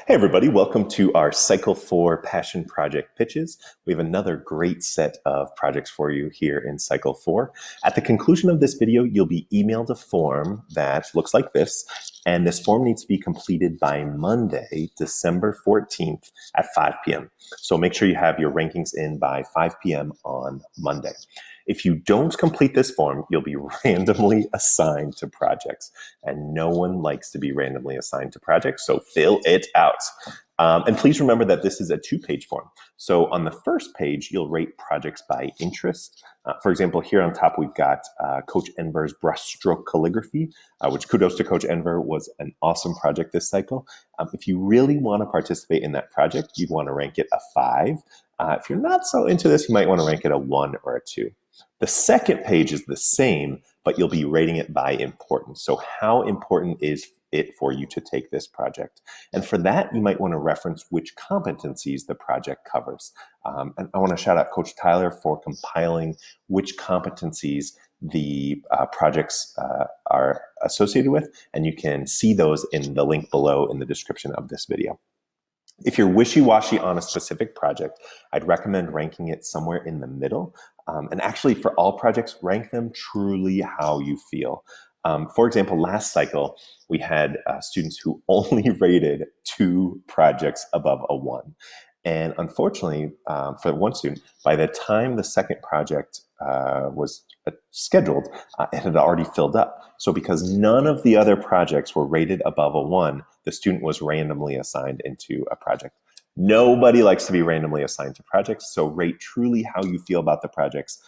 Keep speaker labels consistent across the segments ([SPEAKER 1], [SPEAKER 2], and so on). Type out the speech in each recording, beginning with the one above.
[SPEAKER 1] Hey everybody, welcome to our Cycle 4 Passion Project pitches. We have another great set of projects for you here in Cycle 4. At the conclusion of this video, you'll be emailed a form that looks like this, and this form needs to be completed by Monday, December 14th at 5 p.m. So make sure you have your rankings in by 5 p.m. on Monday. If you don't complete this form, you'll be randomly assigned to projects, and no one likes to be randomly assigned to projects, so fill it out. And please remember that this is a two-page form. So on the first page, you'll rate projects by interest. For example, here on top, we've got Coach Enver's brushstroke calligraphy, which kudos to Coach Enver, was an awesome project this cycle. If you really want to participate in that project, you'd want to rank it a 5. If you're not so into this, you might want to rank it a 1 or a 2. The second page is the same, but you'll be rating it by importance. So how important is it for you to take this project? And for that, you might want to reference which competencies the project covers. And I want to shout out Coach Tyler for compiling which competencies the projects are associated with, and you can see those in the link below in the description of this video. If you're wishy-washy on a specific project, I'd recommend ranking it somewhere in the middle. And actually, for all projects, rank them truly how you feel. For example, last cycle, we had students who only rated 2 projects above a 1. And unfortunately, for one student, by the time the second project was scheduled, it had already filled up. So because none of the other projects were rated above a 1, the student was randomly assigned into a project. Nobody likes to be randomly assigned to projects, so rate truly how you feel about the projects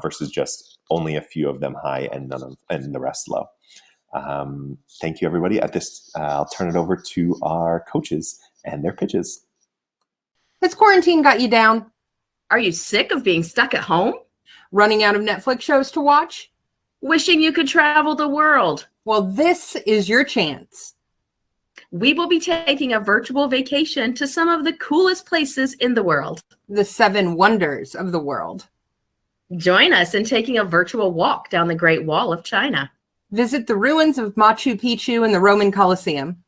[SPEAKER 1] versus just only a few of them high and the rest low. Thank you, everybody. At this, I'll turn it over to our coaches and their pitches.
[SPEAKER 2] Has quarantine got you down?
[SPEAKER 3] Are you sick of being stuck at home?
[SPEAKER 2] Running out of Netflix shows to watch?
[SPEAKER 3] Wishing you could travel the world?
[SPEAKER 2] Well, this is your chance.
[SPEAKER 3] We will be taking a virtual vacation to some of the coolest places in the world.
[SPEAKER 2] The 7 wonders of the world.
[SPEAKER 3] Join us in taking a virtual walk down the Great Wall of China.
[SPEAKER 2] Visit the ruins of Machu Picchu and the Roman Colosseum.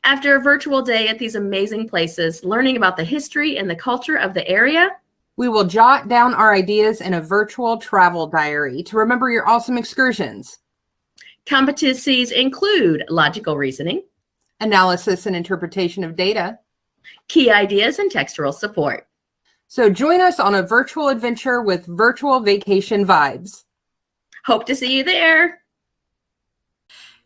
[SPEAKER 3] After a virtual day at these amazing places, learning about the history and the culture of the area,
[SPEAKER 2] we will jot down our ideas in a virtual travel diary to remember your awesome excursions.
[SPEAKER 3] Competencies include logical reasoning,
[SPEAKER 2] analysis and interpretation of data,
[SPEAKER 3] key ideas, and textual support.
[SPEAKER 2] So join us on a virtual adventure with virtual vacation vibes.
[SPEAKER 3] Hope to see you there.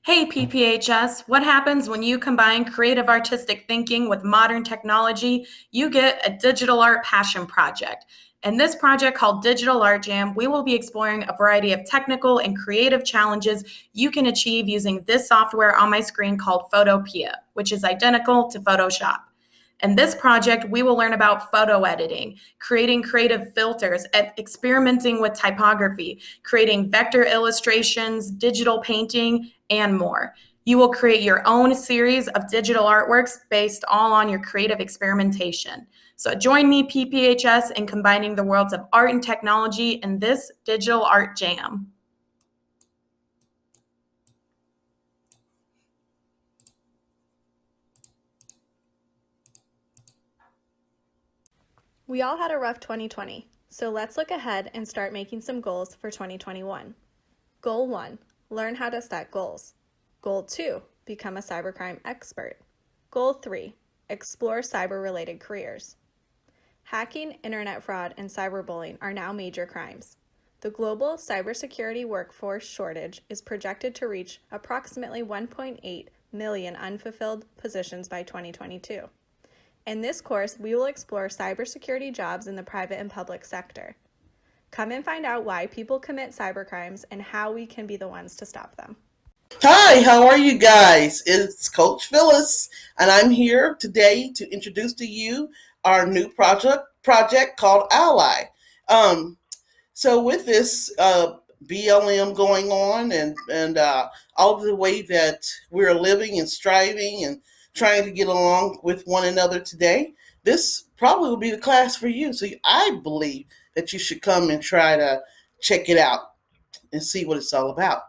[SPEAKER 4] Hey PPHS, what happens when you combine creative artistic thinking with modern technology? You get a digital art passion project. In this project called Digital Art Jam, we will be exploring a variety of technical and creative challenges you can achieve using this software on my screen called Photopea, which is identical to Photoshop. In this project, we will learn about photo editing, creating creative filters, experimenting with typography, creating vector illustrations, digital painting, and more. You will create your own series of digital artworks based all on your creative experimentation. So join me, PPHS, in combining the worlds of art and technology in this digital art jam.
[SPEAKER 5] We all had a rough 2020, so let's look ahead and start making some goals for 2021. Goal 1, learn how to set goals. Goal 2, become a cybercrime expert. Goal 3, explore cyber-related careers. Hacking, internet fraud, and cyberbullying are now major crimes. The global cybersecurity workforce shortage is projected to reach approximately 1.8 million unfulfilled positions by 2022. In this course, we will explore cybersecurity jobs in the private and public sector. Come and find out why people commit cybercrimes and how we can be the ones to stop them.
[SPEAKER 6] Hi, how are you guys? It's Coach Phyllis, and I'm here today to introduce to you our new project called Ally. So with this BLM going on and all of the way that we're living and striving and trying to get along with one another today, this probably will be the class for you. So I believe that you should come and try to check it out and see what it's all about.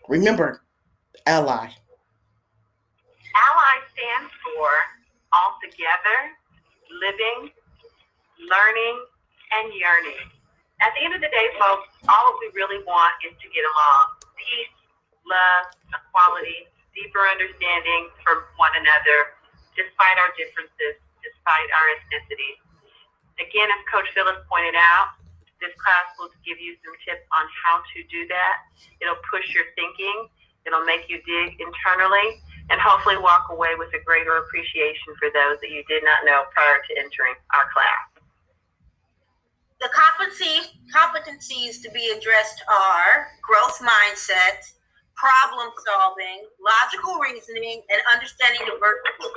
[SPEAKER 6] Remember, Ally.
[SPEAKER 7] Ally stands for together, living, learning, and yearning. At the end of the day, folks, all we really want is to get along. Peace, love, equality, deeper understanding from one another, despite our differences, despite our ethnicities. Again, as Coach Phyllis pointed out, this class will give you some tips on how to do that. It'll push your thinking. It'll make you dig internally and hopefully walk away with a greater appreciation for those that you did not know prior to entering our class.
[SPEAKER 8] The competencies to be addressed are growth mindset, problem solving, logical reasoning, and understanding diversity.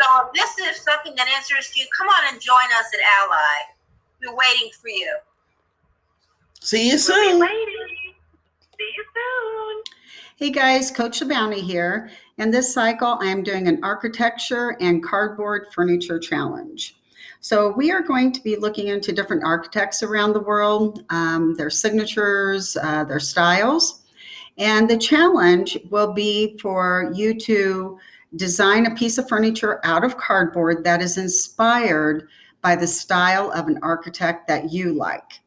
[SPEAKER 8] So if this is something that interests you, come on and join us at Ally. We're waiting for you.
[SPEAKER 6] See you soon.
[SPEAKER 7] We'll be waiting. See you soon.
[SPEAKER 9] Hey guys, Coach Bounty here. In this cycle, I am doing an architecture and cardboard furniture challenge. So we are going to be looking into different architects around the world, their signatures, their styles. And the challenge will be for you to design a piece of furniture out of cardboard that is inspired by the style of an architect that you like.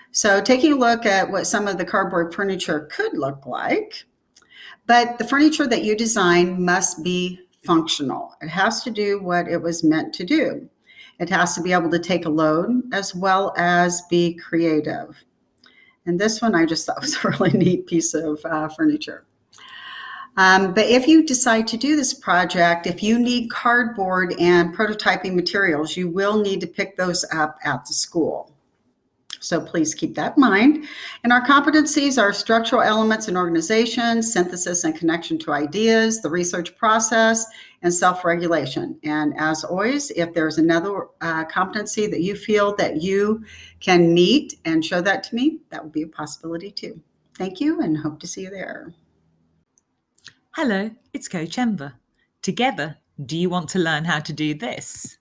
[SPEAKER 9] So taking a look at what some of the cardboard furniture could look like, but the furniture that you design must be functional. It has to do what it was meant to do. It has to be able to take a load as well as be creative. And this one I just thought was a really neat piece of furniture. But if you decide to do this project, if you need cardboard and prototyping materials, you will need to pick those up at the school. So please keep that in mind. And our competencies are structural elements in organization, synthesis and connection to ideas, the research process, and self-regulation. And as always, if there's another competency that you feel that you can meet and show that to me, that would be a possibility too. Thank you and hope to see you there.
[SPEAKER 10] Hello, it's Coach Ember. Together, do you want to learn how to do this?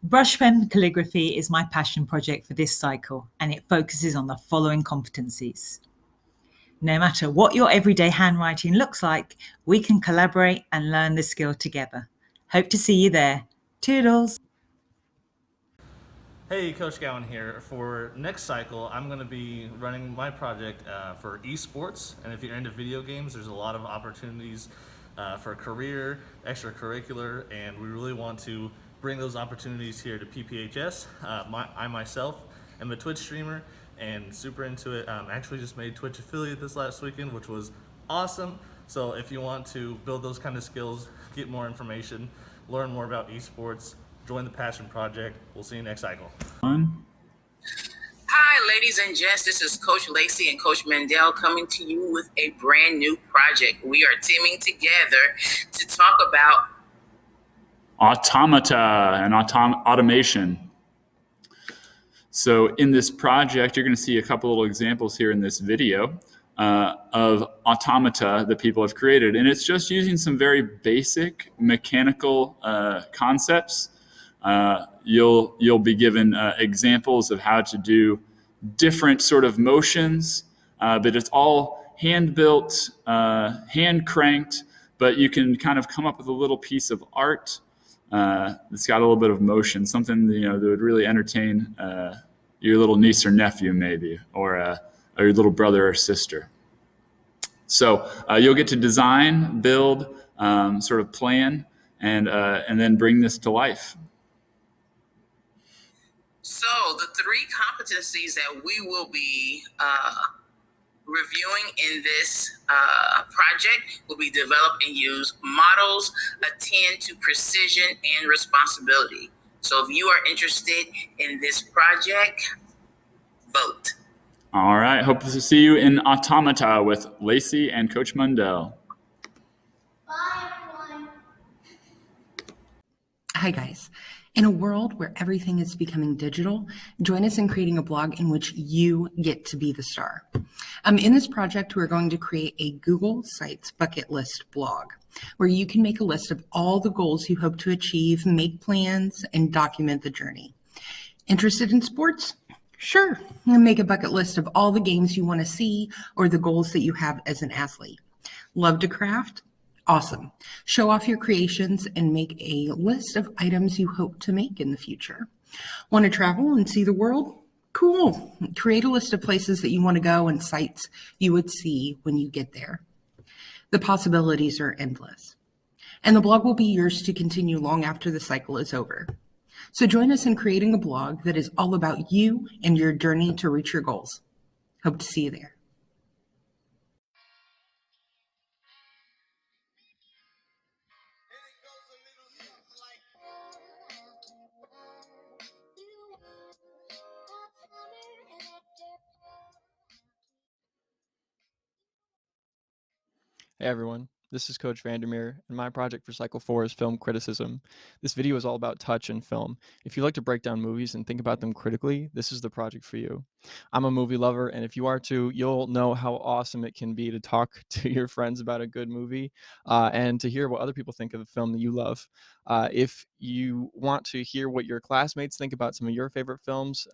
[SPEAKER 10] Brush pen calligraphy is my passion project for this cycle, and it focuses on the following competencies. No matter what your everyday handwriting looks like, we can collaborate and learn this skill together. Hope to see you there. Toodles!
[SPEAKER 11] Hey, Coach Gowan here. For next cycle, I'm going to be running my project for esports, and if you're into video games, there's a lot of opportunities for career, extracurricular, and we really want to bring those opportunities here to PPHS. I myself am a Twitch streamer and super into it. Actually just made Twitch affiliate this last weekend, which was awesome. So if you want to build those kind of skills, get more information, learn more about esports, join the Passion Project. We'll see you next cycle.
[SPEAKER 12] Hi, ladies and gents. This is Coach Lacey and Coach Mendel coming to you with a brand new project. We are teaming together to talk about
[SPEAKER 13] automata and automation. So in this project, you're going to see a couple little examples here in this video of automata that people have created. And it's just using some very basic mechanical concepts. You'll be given examples of how to do different sort of motions, but it's all hand-built, hand-cranked, but you can kind of come up with a little piece of art that's got a little bit of motion, something that would really entertain your little niece or nephew maybe, or your little brother or sister. So you'll get to design, build, sort of plan and then bring this to life.
[SPEAKER 12] So the 3 competencies that we will be reviewing in this project will be develop and use models attend to precision and responsibility. So if you are interested in this project, vote.
[SPEAKER 13] All right. Hope to see you in Automata with Lacey and Coach Mundell.
[SPEAKER 8] Bye, everyone.
[SPEAKER 2] Hi, guys. In a world where everything is becoming digital, join us in creating a blog in which you get to be the star. In this project, we're going to create a Google Sites bucket list blog where you can make a list of all the goals you hope to achieve, make plans, and document the journey. Interested in sports? Sure. Make a bucket list of all the games you want to see or the goals that you have as an athlete. Love to craft? Awesome. Show off your creations and make a list of items you hope to make in the future. Want to travel and see the world? Cool. Create a list of places that you want to go and sites you would see when you get there. The possibilities are endless. And the blog will be yours to continue long after the cycle is over. So join us in creating a blog that is all about you and your journey to reach your goals. Hope to see you there.
[SPEAKER 14] Hey everyone, this is Coach Vandermeer, and my project for Cycle 4 is film criticism. This video is all about touch and film. If you like to break down movies and think about them critically, this is the project for you. I'm a movie lover, and if you are too, you'll know how awesome it can be to talk to your friends about a good movie and to hear what other people think of the film that you love. If you want to hear what your classmates think about some of your favorite films,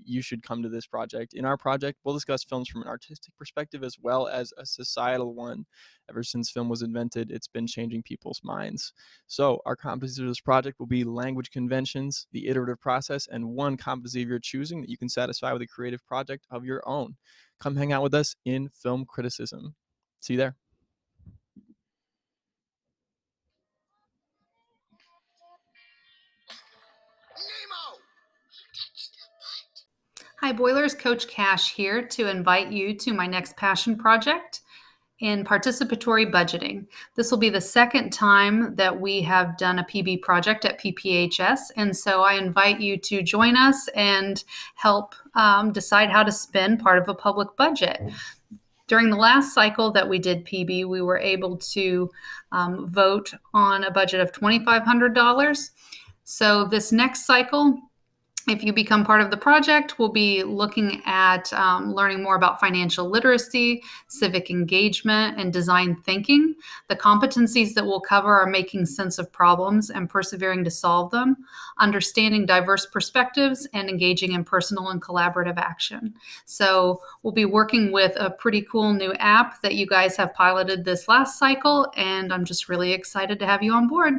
[SPEAKER 14] you should come to this project. In our project, we'll discuss films from an artistic perspective as well as a societal one. Ever since film was invented, it's been changing people's minds. So our competencies of this project will be language conventions, the iterative process, and one competency of your choosing that you can satisfy with a creative project of your own. Come hang out with us in film criticism. See you there.
[SPEAKER 15] Hi, Boilers. Coach Cash here to invite you to my next passion project in participatory budgeting. This will be the second time that we have done a PB project at PPHS, and so I invite you to join us and help decide how to spend part of a public budget. During the last cycle that we did PB, we were able to vote on a budget of $2,500. So this next cycle, if you become part of the project, we'll be looking at learning more about financial literacy, civic engagement, and design thinking. The competencies that we'll cover are making sense of problems and persevering to solve them, understanding diverse perspectives, and engaging in personal and collaborative action. So we'll be working with a pretty cool new app that you guys have piloted this last cycle, and I'm just really excited to have you on board.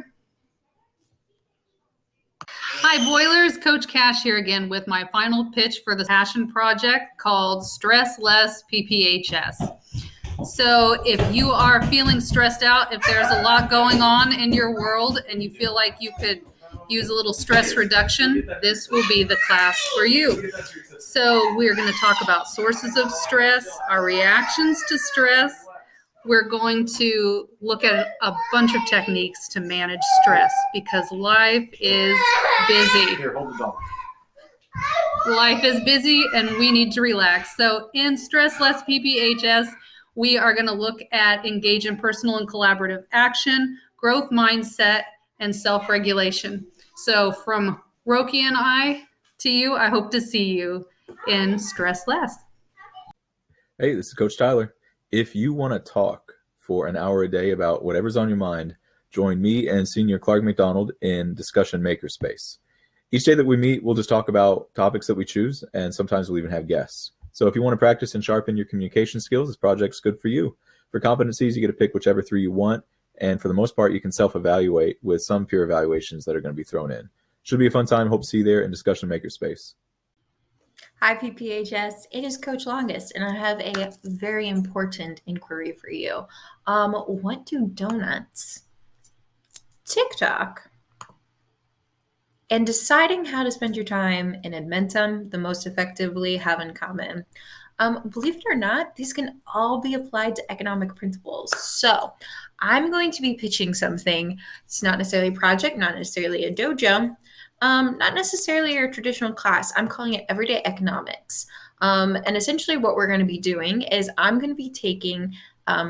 [SPEAKER 15] Hi, Boilers. Coach Cash here again with my final pitch for the passion project called Stress Less PPHS. So if you are feeling stressed out, if there's a lot going on in your world and you feel like you could use a little stress reduction, this will be the class for you. So we're going to talk about sources of stress, our reactions to stress. We're going to look at a bunch of techniques to manage stress because life is busy.
[SPEAKER 13] Here, hold the dog.
[SPEAKER 15] Life is busy and we need to relax. So in Stress Less PPHS, we are going to look at engage in personal and collaborative action, growth mindset, and self-regulation. So from Roki and I to you, I hope to see you in Stress Less.
[SPEAKER 16] Hey, this is Coach Tyler. If you want to talk for an hour a day about whatever's on your mind, join me and Senior Clark McDonald in Discussion Makerspace. Each day that we meet, we'll just talk about topics that we choose, and sometimes we'll even have guests. So if you want to practice and sharpen your communication skills, this project's good for you. For competencies, you get to pick whichever 3 you want, and for the most part, you can self-evaluate with some peer evaluations that are going to be thrown in. Should be a fun time. Hope to see you there in Discussion Makerspace.
[SPEAKER 17] Hi, PPHS. It is Coach Longest, and I have a very important inquiry for you. What do donuts TikTok, and deciding how to spend your time in Edmentum the most effectively have in common. Believe it or not, these can all be applied to economic principles. So I'm going to be pitching something. It's not necessarily a project, not necessarily a dojo, not necessarily your traditional class. I'm calling it everyday economics. And essentially what we're going to be doing is I'm going to be taking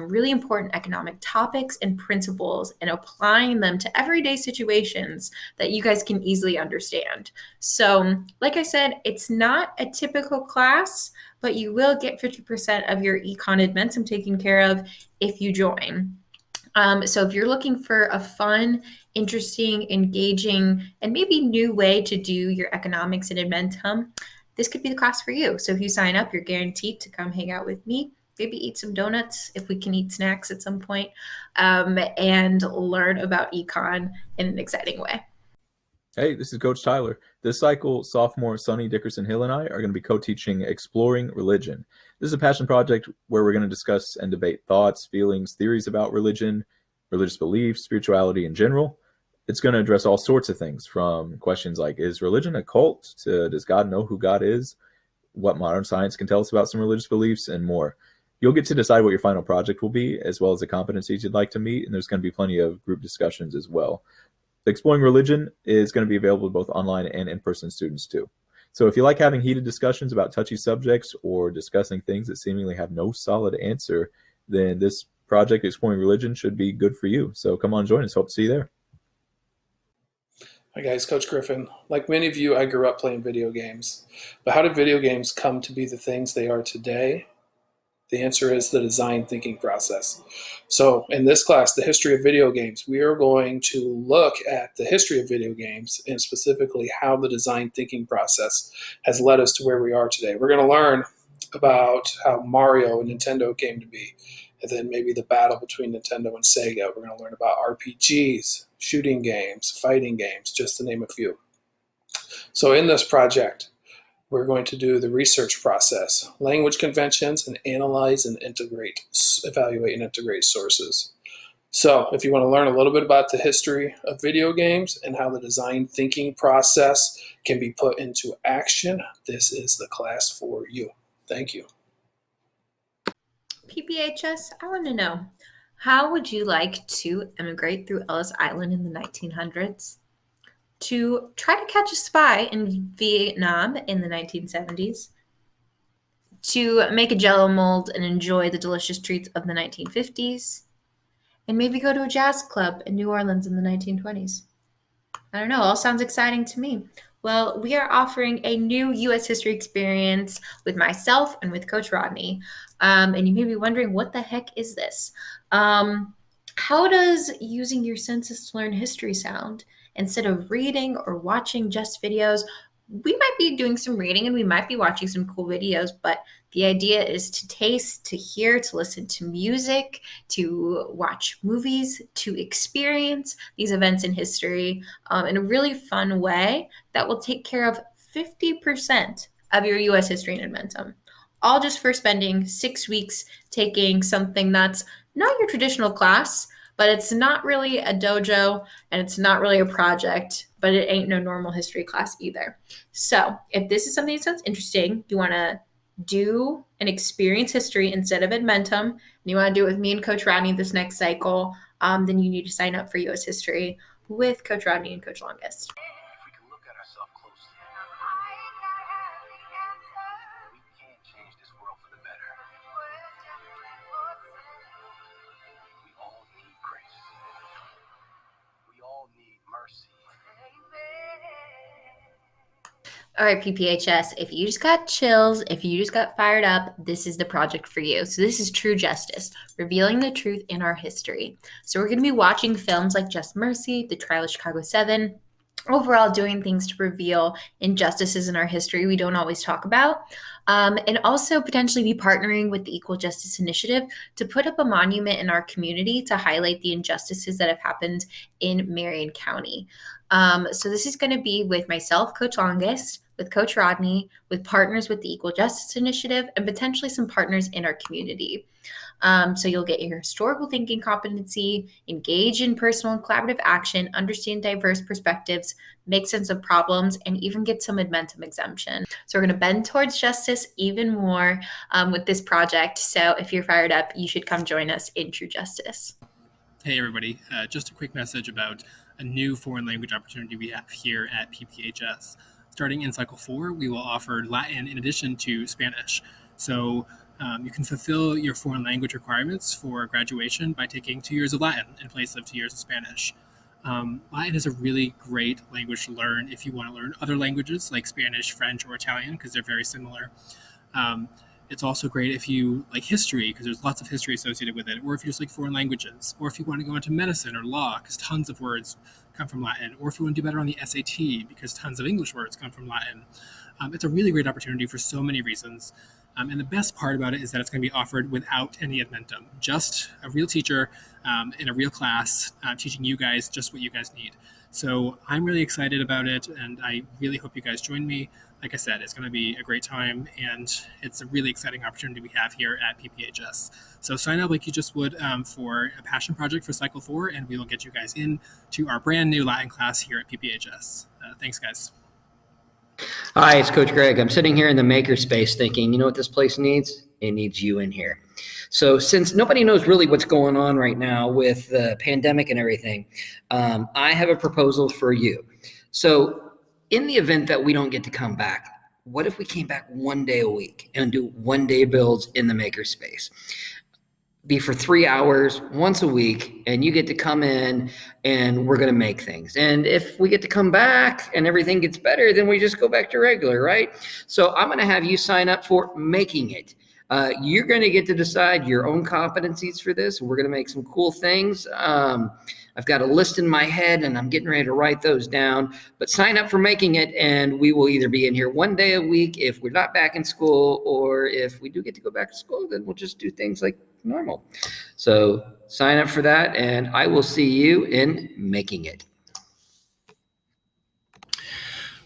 [SPEAKER 17] really important economic topics and principles and applying them to everyday situations that you guys can easily understand. So, like I said, it's not a typical class, but you will get 50% of your econ Edmentum taken care of if you join. So if you're looking for a fun, interesting, engaging, and maybe new way to do your economics in Edmentum, this could be the class for you. So if you sign up, you're guaranteed to come hang out with me, maybe eat some donuts if we can eat snacks at some point, and learn about econ in an exciting way.
[SPEAKER 16] Hey, this is Coach Tyler. This cycle, sophomore Sonny Dickerson Hill and I are going to be co-teaching Exploring Religion. This is a passion project where we're going to discuss and debate thoughts, feelings, theories about religion, religious beliefs, spirituality in general. It's going to address all sorts of things, from questions like, is religion a cult, to does God know who God is, what modern science can tell us about some religious beliefs, and more. You'll get to decide what your final project will be, as well as the competencies you'd like to meet, and there's going to be plenty of group discussions as well. Exploring Religion is going to be available to both online and in-person students too. So if you like having heated discussions about touchy subjects or discussing things that seemingly have no solid answer, then this project, Exploring Religion, should be good for you. So come on, join us. Hope to see you there.
[SPEAKER 18] Hi guys, Coach Griffin. Like many of you, I grew up playing video games. But how did video games come to be the things they are today? The answer is the design thinking process. So in this class, the history of video games, we are going to look at the history of video games and specifically how the design thinking process has led us to where we are today. We're going to learn about how Mario and Nintendo came to be, and then maybe the battle between Nintendo and Sega. We're going to learn about RPGs, shooting games, fighting games, just to name a few. So in this project, we're going to do the research process, language conventions, and analyze and integrate, evaluate and integrate sources. So if you want to learn a little bit about the history of video games and how the design thinking process can be put into action, this is the class for you. Thank you.
[SPEAKER 17] PPHS, I want to know, how would you like to immigrate through Ellis Island in the 1900s? To try to catch a spy in Vietnam in the 1970s, to make a jello mold and enjoy the delicious treats of the 1950s, and maybe go to a jazz club in New Orleans in the 1920s. I don't know, all sounds exciting to me. Well, we are offering a new U.S. history experience with myself and with Coach Rodney. And you may be wondering, what the heck is this? How does using your senses to learn history sound? Instead of reading or watching just videos, we might be doing some reading and we might be watching some cool videos, but the idea is to taste, to hear, to listen to music, to watch movies, to experience these events in history in a really fun way that will take care of 50% of your U.S. history and Edmentum. All just for spending 6 weeks taking something that's not your traditional class, but it's not really a dojo and it's not really a project, but it ain't no normal history class either. So if this is something that sounds interesting, you want to do and experience history instead of Edmentum, and you want to do it with me and Coach Rodney this next cycle, then you need to sign up for U.S. History with Coach Rodney and Coach Longest. All right, PPHS, if you just got chills, if you just got fired up, this is the project for you. So this is True Justice, revealing the truth in our history. So we're going to be watching films like Just Mercy, The Trial of Chicago 7, overall doing things to reveal injustices in our history we don't always talk about, and also potentially be partnering with the Equal Justice Initiative to put up a monument in our community to highlight the injustices that have happened in Marion County. So this is going to be with myself, Coach Longest, with Coach Rodney, with partners with the Equal Justice Initiative, and potentially some partners in our community. So you'll get your historical thinking competency, engage in personal and collaborative action, understand diverse perspectives, make sense of problems, and even get some momentum exemption. So we're going to bend towards justice even more with this project. So if you're fired up, you should come join us in True Justice.
[SPEAKER 19] Hey everybody, just a quick message about a new foreign language opportunity we have here at PPHS. Starting in Cycle 4, we will offer Latin in addition to Spanish. So you can fulfill your foreign language requirements for graduation by taking 2 years of Latin in place of 2 years of Spanish. Latin is a really great language to learn if you want to learn other languages like Spanish, French, or Italian, because they're very similar. It's also great if you like history, because there's lots of history associated with it, or if you just like foreign languages, or if you want to go into medicine or law, because tons of words come from Latin, or if you want to do better on the SAT, because tons of English words come from Latin. It's a really great opportunity for so many reasons. And the best part about it is that it's going to be offered without any admentum, just a real teacher in a real class teaching you guys just what you guys need. So I'm really excited about it, and I really hope you guys join me. Like I said, it's going to be a great time, and it's a really exciting opportunity we have here at PPHS. So sign up like you just would for a passion project for Cycle 4, and we will get you guys in to our brand new Latin class here at PPHS. Thanks, guys.
[SPEAKER 20] Hi, it's Coach Greg. I'm sitting here in the makerspace thinking, you know what this place needs? It needs you in here. So since nobody knows really what's going on right now with the pandemic and everything, I have a proposal for you. So in the event that we don't get to come back, what if we came back 1 day a week and do 1 day builds in the makerspace? Be for 3 hours once a week, and you get to come in and we're going to make things. And if we get to come back and everything gets better, then we just go back to regular, right? So I'm going to have you sign up for Making It. You're going to get to decide your own competencies for this. We're going to make some cool things. I've got a list in my head and I'm getting ready to write those down, but sign up for Making It, and we will either be in here 1 day a week if we're not back in school, or if we do get to go back to school, then we'll just do things like normal. So sign up for that, and I will see you in Making It.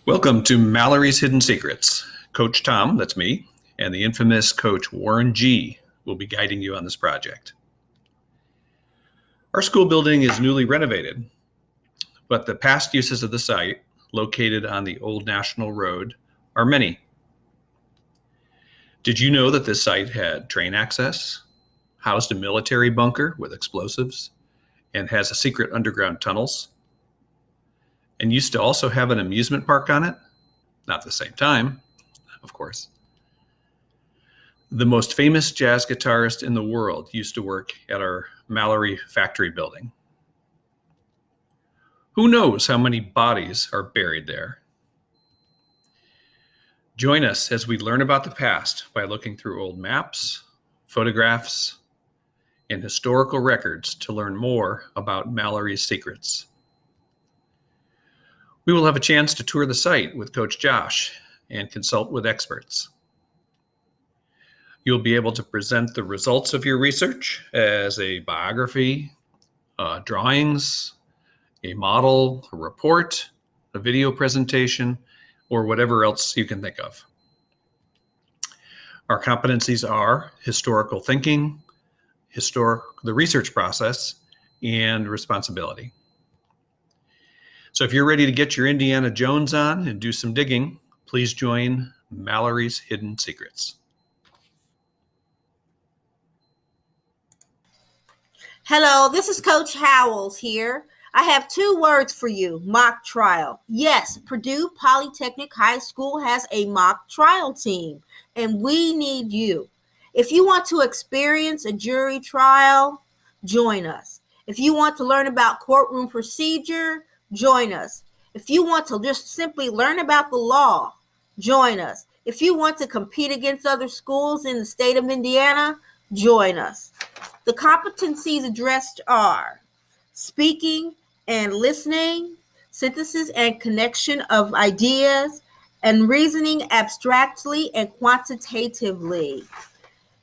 [SPEAKER 21] Welcome to Mallory's Hidden Secrets. Coach Tom, that's me, and the infamous Coach Warren G will be guiding you on this project. Our school building is newly renovated, but the past uses of the site, located on the old National Road, are many. Did you know that this site had train access, housed a military bunker with explosives, and has a secret underground tunnels, and used to also have an amusement park on it? Not at the same time, of course. The most famous jazz guitarist in the world used to work at our Mallory factory building. Who knows how many bodies are buried there? Join us as we learn about the past by looking through old maps, photographs, and historical records to learn more about Mallory's secrets. We will have a chance to tour the site with Coach Josh and consult with experts. You'll be able to present the results of your research as a biography, drawings, a model, a report, a video presentation, or whatever else you can think of. Our competencies are historical thinking, the research process, and responsibility. So if you're ready to get your Indiana Jones on and do some digging, please join Mallory's Hidden Secrets.
[SPEAKER 8] Hello, this is Coach Howells here. I have 2 words for you: mock trial. Yes, Purdue Polytechnic High School has a mock trial team, and we need you. If you want to experience a jury trial, join us. If you want to learn about courtroom procedure, join us. If you want to just simply learn about the law, join us. If you want to compete against other schools in the state of Indiana, join us. The competencies addressed are speaking and listening, synthesis and connection of ideas, and reasoning abstractly and quantitatively.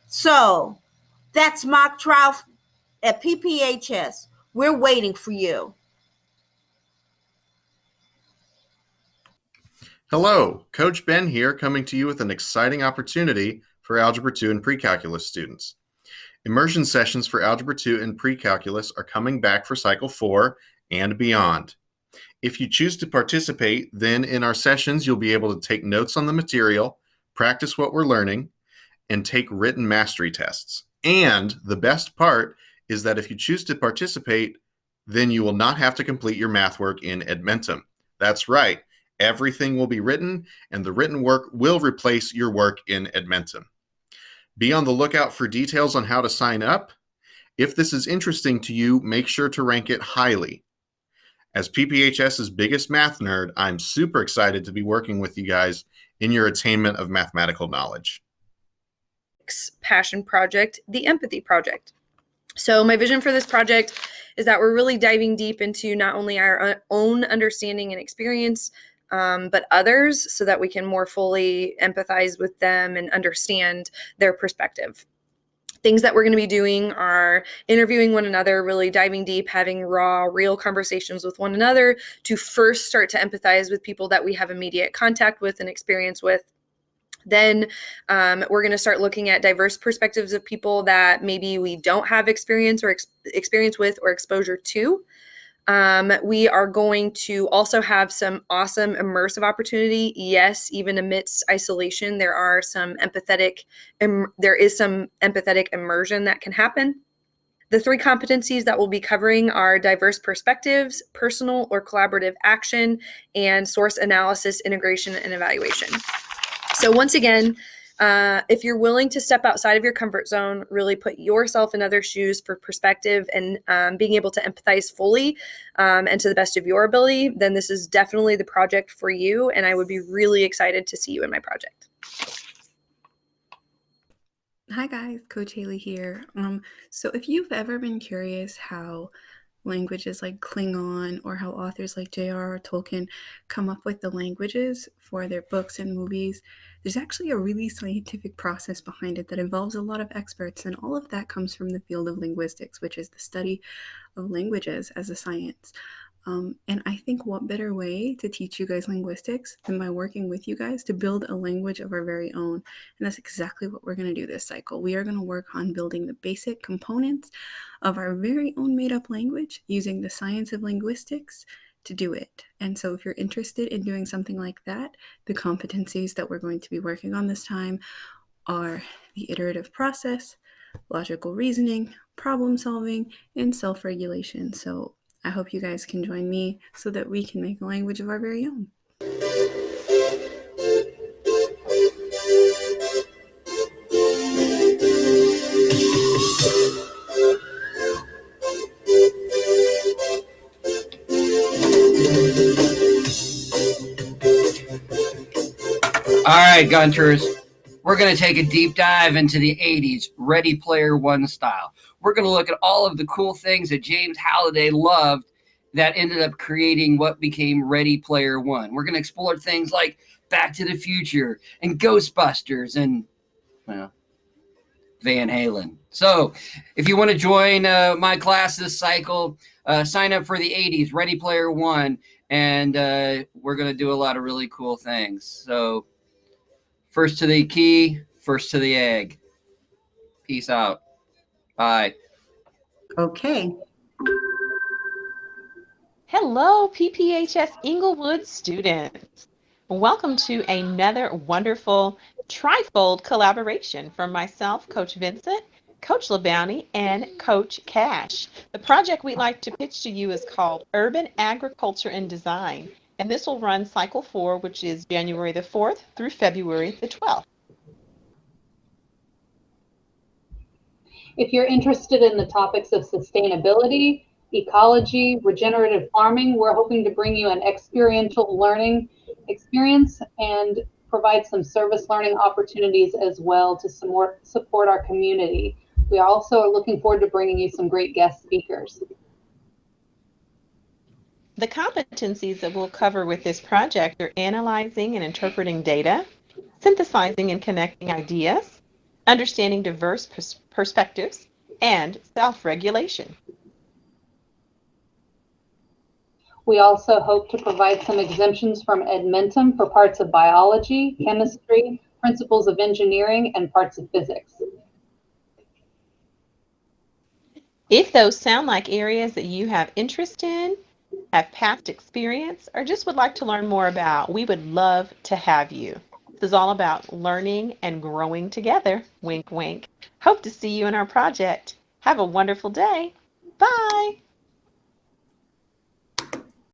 [SPEAKER 8] So that's mock trial at PPHS. We're waiting for you.
[SPEAKER 1] Hello, Coach Ben here, coming to you with an exciting opportunity for Algebra 2 and Pre-Calculus students. Immersion sessions for Algebra 2 and Pre-Calculus are coming back for Cycle 4 and beyond. If you choose to participate, then in our sessions, you'll be able to take notes on the material, practice what we're learning, and take written mastery tests. And the best part is that if you choose to participate, then you will not have to complete your math work in Edmentum. That's right. Everything will be written, and the written work will replace your work in Edmentum. Be on the lookout for details on how to sign up. If this is interesting to you, make sure to rank it highly. As PPHS's biggest math nerd, I'm super excited to be working with you guys in your attainment of mathematical knowledge.
[SPEAKER 22] Passion project, the Empathy Project. So my vision for this project is that we're really diving deep into not only our own understanding and experience, but others, so that we can more fully empathize with them and understand their perspective. Things that we're going to be doing are interviewing one another, really diving deep, having raw, real conversations with one another to first start to empathize with people that we have immediate contact with and experience with. Then we're going to start looking at diverse perspectives of people that maybe we don't have experience or experience with or exposure to. We are going to also have some awesome immersive opportunity. Yes, even amidst isolation, there is some empathetic immersion that can happen. The 3 competencies that we'll be covering are diverse perspectives, personal or collaborative action, and source analysis, integration, and evaluation. So once again, if you're willing to step outside of your comfort zone, really put yourself in other shoes for perspective and being able to empathize fully and to the best of your ability, then this is definitely the project for you. And I would be really excited to see you in my project.
[SPEAKER 23] Hi guys, Coach Haley here. So if you've ever been curious how languages like Klingon or how authors like J.R.R. Tolkien come up with the languages for their books and movies, there's actually a really scientific process behind it that involves a lot of experts, and all of that comes from the field of linguistics, which is the study of languages as a science. And I think what better way to teach you guys linguistics than by working with you guys to build a language of our very own. And that's exactly what we're going to do this cycle. We are going to work on building the basic components of our very own made-up language using the science of linguistics to do it. And so if you're interested in doing something like that, the competencies that we're going to be working on this time are the iterative process, logical reasoning, problem solving, and self-regulation. So I hope you guys can join me so that we can make a language of our very own.
[SPEAKER 20] All right, Gunters, we're going to take a deep dive into the 80s, Ready Player One style. We're going to look at all of the cool things that James Halliday loved that ended up creating what became Ready Player One. We're going to explore things like Back to the Future and Ghostbusters and, well, Van Halen. So if you want to join my class this cycle, sign up for the 80s, Ready Player One, and we're going to do a lot of really cool things. So first to the key, first to the egg. Peace out. Bye.
[SPEAKER 9] Okay.
[SPEAKER 24] Hello, PPHS Inglewood students. Welcome to another wonderful trifold collaboration from myself, Coach Vincent, Coach LeBounty, and Coach Cash. The project we'd like to pitch to you is called Urban Agriculture and Design, and this will run cycle 4, which is January the 4th through February the 12th.
[SPEAKER 15] If you're interested in the topics of sustainability, ecology, regenerative farming, we're hoping to bring you an experiential learning experience and provide some service learning opportunities as well to support our community. We also are looking forward to bringing you some great guest speakers.
[SPEAKER 24] The competencies that we'll cover with this project are analyzing and interpreting data, synthesizing and connecting ideas, understanding diverse perspectives, and self-regulation.
[SPEAKER 3] We also hope to provide some exemptions from Edmentum for parts of biology, chemistry, principles of engineering, and parts of physics.
[SPEAKER 24] If those sound like areas that you have interest in, have past experience, or just would like to learn more about, we would love to have you. This is all about learning and growing together. Wink, wink. Hope to see you in our project. Have a wonderful day. Bye.